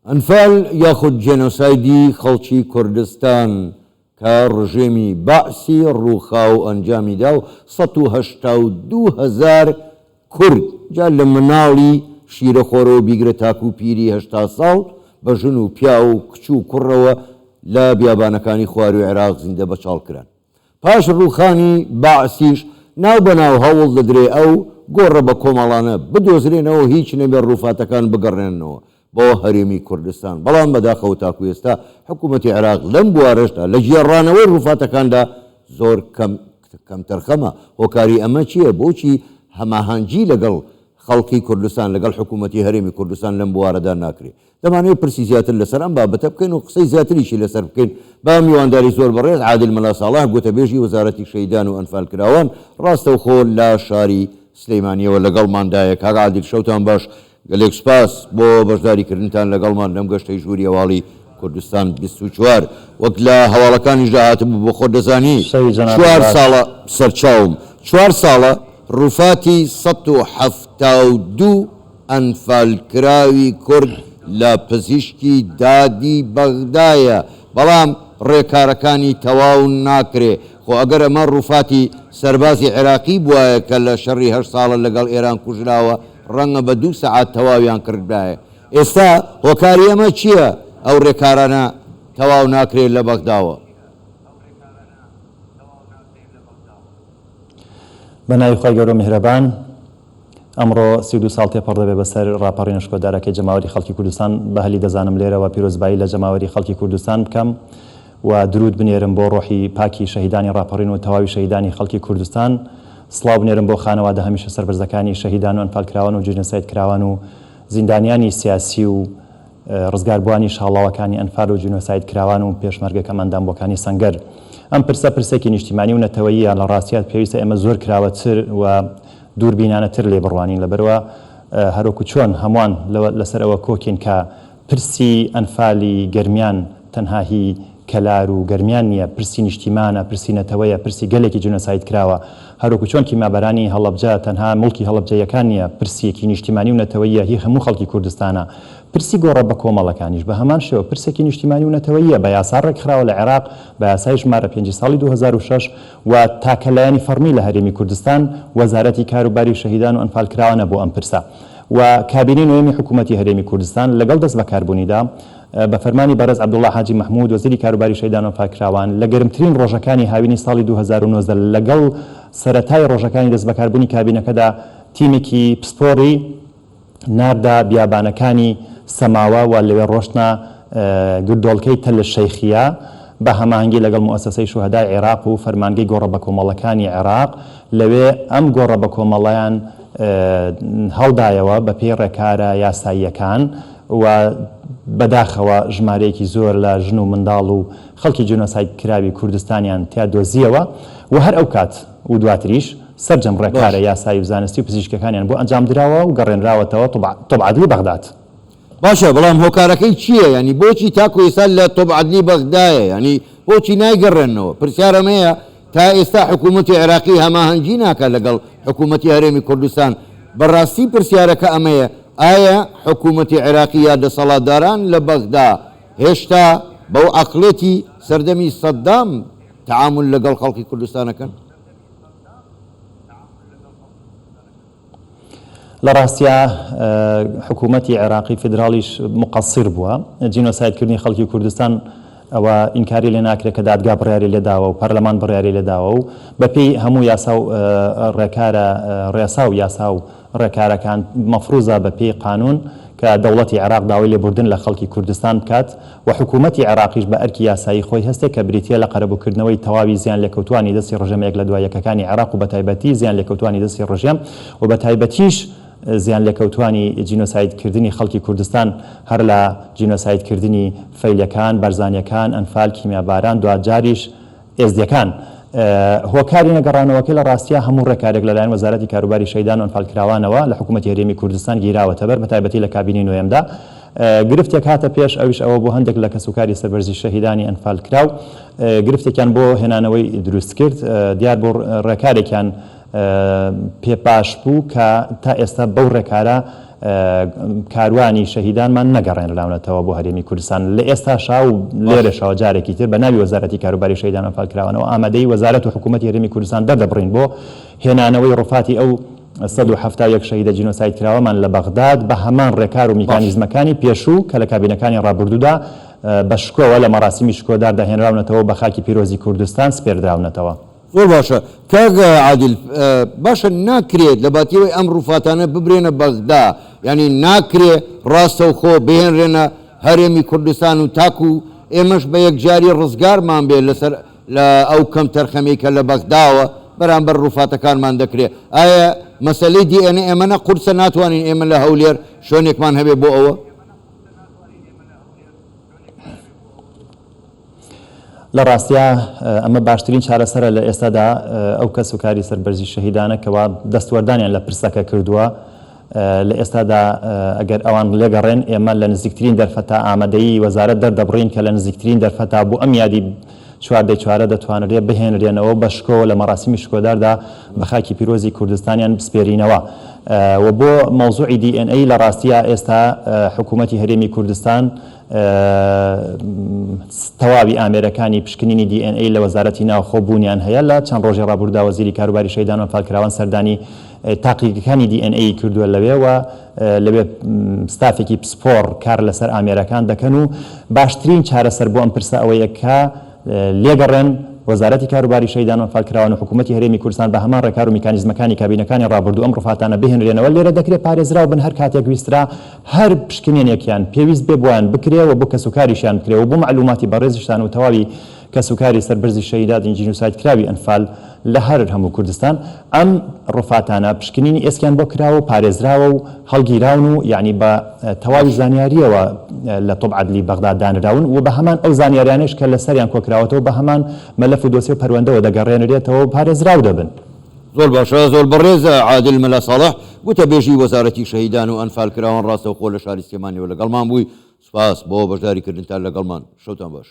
ئەنفال یاخود جێنۆسایدی خەڵکی کوردستان کە ڕژێمی بەعسی ڕووخاو ئەنجامیدا و 182,000 کورد جا لە مناڵی شیرەخۆرەوە بیگرە تاکو و پیری 80 ساڵ بە ژن و پیا و کچ و کوڕەوە لە بیابانەکانی خوار و عێراق زیندە بەچاڵکران. پاش ڕووخانی بەعسیش ناو بەناو هەوڵ دەدرێ ئەو گۆڕە بە کۆمەڵانە بدۆزرێنەوە هیچ نەبێ ڕووفاتەکان بگەڕێنەوە بۆ هەرێمی کوردستان. بەڵام بەداخەوە تاکو ئێستا حکوومەتی عێراق لەم بوارەشدا لە گێڕانەوەی ڕووفاتەکاندا زۆر کەم تەرخەمە. هۆکاری ئەمە چییە؟ بۆچی هەماهەنگی لەگەڵ خەڵکی کوردستان لەگەڵ حکوومەتی هەرێمی کوردستان لەم بوارەدا ناکرێت؟ دەمانەوێت پرسی زیاتر لەسەر ئەم بابەتە بکەین و قسەی زیاتریشی لەسەر بکەین. با میوانداری زۆر بەڕێز عادل مەلا ساڵح گوتەبێژی وەزارەتی شەیدان و ئەنفال کراوان ڕاستەوخۆ لە شاری سلەیمانیەوە لەگەڵماندایە. کاک عادل شەوتان باش، گەلێک سپاس بۆ بەشداریکردنتان لەگەڵمان لەم گەشتەی ژووری هەواڵی کوردستان 24. وەک لە هەواڵەکانیشدا هاتبوو بۆ خۆت دەزانی 4 ساڵە سەرچاوم 4 ساڵە ڕووفاتی 172 ئەنفالکراوی کورد لە پزیشکی دادی بەغدایە، بەڵام ڕێکارەکانی تەواو ناکرێ. خۆ ئەگەر ئەمە ڕووفاتی سەربازی عێراقی بووایە کە لە شەڕی 8 ساڵە لەگەڵ ئێران کوژراوە ڕەنگە بە 2 سەعات تەواویان کردایە. ئێستا هۆکاری ئەمە چییە؟ ئەو ڕێکارانە تەواو ناکرێت لە بەغداوە. بەناوی خۆی گەورە میهرەبان، ئەمڕۆ 32 ساڵ تێپەڕدەبێ بەسەر ڕاپەڕی نەشکۆدارەکەی جەماوەری خەڵکی کوردستان بە هەلی دەزانم لێرەوە پیرۆزبایی لە جەماوەری خەڵکی کوردستان بکەم و درود بنێرم بۆ ڕۆحی پاکی شەهیدانی ڕاپەڕین و تەواوی شەهیدانی خەڵکی کوردستان. سڵاو بنێرم بۆ خانەوادە هەمیشە سەربەرزەکانی شەهیدان و ئەنفالکراوان و جێنۆساید کراوان و زیندانیانی سیاسی و ڕزگاربووانی شاڵاوەکانی ئەنفال و جێنۆساید کراوان و پێشمەرگەکە مەندانبووەکانی سەنگەر. ئەم پرسێکی نیشتیمانی و نەتەوەییە لە ڕاستیات پێویستە ئێمە زۆر کراوەتر و دووربینانەتر لێ بڕوانین. لەبەرەوە هەروەکو چۆن هەمووان لەسەرەوە کۆکین کە پرسی ئەنفالی گەرمیان تەنها هی کەلار و گەرمیان نییە، پرسی نیشتیمانە، پرسی نەتەوەیە، پرسی گەلێکی جێنۆساید کراوە. هەروەکو چۆن کیمابەرانی هەڵەبجە تەنها مڵکی هەڵەبجەیەکان نییە، پرسیەکی نیشتیمانی و نەتەوەییە هی هەموو خەڵکی کوردستانە. پرسی گۆڕە بە کۆمەڵەکانیش بە هەمان شێوە پرسێکی نیشتیمانی و نەتەوەییە بە یاسا ڕێکخراوە لە عێراق، بە یاسای ژمارە 5 ساڵی 2006 و تاکەلایانی فەرمی لە هەرێمی کوردستان وەزارەتی کاروباری شەهیدان و ئەنفالکراوانە بۆ ئەم پرسە. و کابینەی نوێمی حکوومەتی هەرێمی کوردستان لەگەڵ دەست بەکاربوونیدا بە فەرمانی بەرز عەبدوڵڵا حاجی مەحموود وەزیری کاروباری شەهیدان و ئەنفالکراوان لە گەرمترین ڕۆژەکانی هاوینی ساڵی 2019 لەگەڵ سەرەتای ڕۆژەکانی دەست بەکاربوونی کابینەکەدا تیمێکی پسپۆڕی ناردا بیابانەکانی سەماوە و لەوێ ڕۆشتە گردۆڵکەی تەل شەیخیە بە هەماهەنگی لەگەڵ موەسسەی شوهەدای عێراق و فەرمانگەی گۆڕە بە کۆمەڵەکانی عێراق. لەوێ ئەم گۆڕە بە کۆمەڵەیان هەڵدایەوە بە پێی ڕێکارە یاساییەکان و بەداخەوە ژمارەیەکی زۆر لە ژن و منداڵ و خەڵکی جێنۆساید کراوی کوردستانیان تیا دۆزیەوە و هەر ئەو کات و دواتریش سەرجەم ڕێکارە یاسایی و زانستی و پزیشکەکانیان بۆ ئەنجام دراوە و گەڕێنراوەتەوە تۆبعادلی بەغداد. باشە، بەڵام هۆکارەکەی چییە؟ ینی بۆچی تاکو ئێستا لە تۆبعادلی بەغدایە؟ ینی بۆچی نایگەڕێنەوە؟ پرسیارەمەیە تا ئێستا حکوومەتی عێراقی هەماهەنگی ناکات لەگەڵ حکوومەتی هەرێمی کوردستان. بەڕاستی پرسیارەکە ئەمەیە، ئایا حکوومەتی عێراقی یا دەسەڵاتداران لە بەغدا هێشتا بەو عەقڵێتی سەردەمی سەدام تەعامل لەگەڵ خەڵکی کوردستانەکەن؟ لە ڕاستیە حکوومەتی عێراقی فیدراڵیش مقەسیر بووە. جینۆسایدکردنی خەڵکی کوردستان ئەوە ئینکاری لێ ناکرێت کە دادگا بڕیاری لێداوە و پەرلەمان بڕیاری لێداوە و بەپێی هەموو یاسا و ڕێکارە ڕێسا و یاسا و ڕێکارەکان مەفروزە بەپێی قانون کە دەوڵەتی عێراق داوای لێبوردن لە خەڵکی کوردستان بکات و حکوومەتی عێراقیش بە ئەرکی یاسایی خۆی هەستێک کە بریتیە لە قەرەبووکردنەوەی تەواوی زیان لێکەوتوانی دەستی ڕژەمەیەک لە دوای یەکەکانی عێراق و بە تایبەتی زیان لێکەوتوانی دەستی ڕژەم و بە تایبەتیش زیان لێکەوتوانی جینۆسایدکردنی خەڵکی کوردستان هەر لە جینۆسایدکردنی فەیلەکان، بەرزانیەکان، ئەنفال، کیمیاباران، دوجاریش ئێزدیەکان. هۆکاری نەگەڕانەوەکەی لە ڕاستیە هەموو ڕێکارێک لەلایەن وەزارەتی کاروباری شەیدان و ئەنفالکراوانەوە لە حکوومەتی هەرێمی کوردستان گیراوەتە بەر بە تایبەتی لە کابینەی نوێمدا. گرفتێک هاتە پێش ئەویش ئەوە بۆ هەندێک لە کەسوکاری سەربەرزی شەهیدانی ئەنفالکراو گرفتێکیان بۆ هێنانەوەی دروست کرد، دیار بۆ ڕێکارێکیان پێپاش بوو کە تا ئێستا بەو ڕێکارە کاروانی شەهیدانمان نەگەڕێنراونەتەوە بۆ هەرێمی کوردستان لە ئێستاشا و لێرەشەوە جارێکی تر بە ناوی وەزارەتی کاروباری شەهیدانان فالکراوانەوە ئامادەی وەزارەت و حکوومەتی هەرێمی کوردستان دەردەبڕین بۆ هێنانەوەی ڕوفاتی ئەو 171 شەهیدە جینۆساید کراوەمان لە بەغداد بە هەمان ڕێکار و میکانیزمەکانی پێشوو کە لە کابینەکانی ڕابردوودا بە شکۆوە لە مەراسیمی شکۆدار داهێنراونەتەوە بە خاکی پیرۆزی کوردستان سپێردراونەتەوە. زۆر باشە کاگە عادل باشە ناکرێت لە باتیەوەی ئەم ڕوفاتانە ببرێنە بەغدا ینی ناکرێت ڕاستە و خۆ بهێنرێنە هەرێمی کوردستان و تاکو ئێمەش بە یەکجاری ڕزگارمان بێت لەسەر لە ئەو کەم تەرخەمەی کە لە بەغداوە بەرامبەر ڕوفاتەکانمان دەکرێت ئایا مەسەلەی دیێنە ئێمە نە قورسە ناتوانین ئێمە لە هەولێر شوێنێکمان هەبێ بۆ ئەوە لە ڕاستیە ئەمە باشترین چارەسەرە لە ئێستادا ئەو کەس و کاری سەربەرزی شەهیدانە کەوا دەستوەردانیان لە پرسەکە کردووە لە ئێستادا ئەگەر ئەوان لێگەڕێن ئێمە لە نزیکترین دەرفەتا ئامادەیی وەزارەت دەردەبڕین کە لە نزیکترین دەرفەتا بۆ ئەم یادی چواردەی چوارە دەتوانرێت بهێنرێنەوە بە شکۆوە لە مەراسیمی شکۆداردا بە خاکی پیرۆزی کوردستانیان بسپێرینەوە و بۆ مەوزوعی DNA لە ڕاستیە ئێستا حکوومەتی هەرێمی کوردستان تەواوی ئامێرەکانی پشکنینی DNA لە وەزارەتی ناوخۆبوونیان هەیە لە چەند ڕۆژی ڕابردوودا وەزیری کاروباری شەهیدان و فالکراوان سەردانی تاقیقەکانی DNA کردووە لەوێ لەوێ ستافێکی پسپۆر کار لەسەر ئامێرەکان دەکەن و باشترین چارەسەر بۆ ئەم پرسە ئەوەیە کە لێگەڕێن وەزارەتی کاروباری شەهیدان و فالکراوان و حکوومەتی هەرێمی کوردستان بە هەمان ڕێکار و میکانیزمەکانی کابینەکانی ڕابردوو ئەم ڕوفاتانە بهێنرێنەوە لێرە دەکرێت پارێزراو بن هەر کاتێک ویسترا هەر پشکنێنێکیان پێویست بێ بۆیان بکرێەوە بۆ کەسوکاریشیان بکرێەوە بۆ معلوماتی بەڕێزشتان و تەواوی کەسوکاری سەربەرزی شەهیدانی جینۆساید کراوی ئەنفال لە هەر هەموو کوردستان ئەم ڕوفاتانە پشکنینی ئێسکیان بۆ کراوە و پارێزراوە و هەڵگیراون و یعنی بە تەواوی زانیاریەوە لە تۆبعەدلی بەغداد دانراون و بە هەمان ئەو زانیاریانش کە لەسەریان کۆکراوەتەوە بە هەمان مەلەف و دۆسیە و پەروەندەوە دەگەڕێنرێتەوە و پارێزراو دەبن. زۆر باشە زۆر بەڕێزە عادل مەلا ساڵح گوتە بێژی وەزارەتی شەهیدان و ئەنفال کراوان ڕاستەوخۆ لە شاری سلێمانیەوە لەگەڵمان بووی سوپاس بۆ بەشداریکردنتان لەگەڵمان شەوتان باش.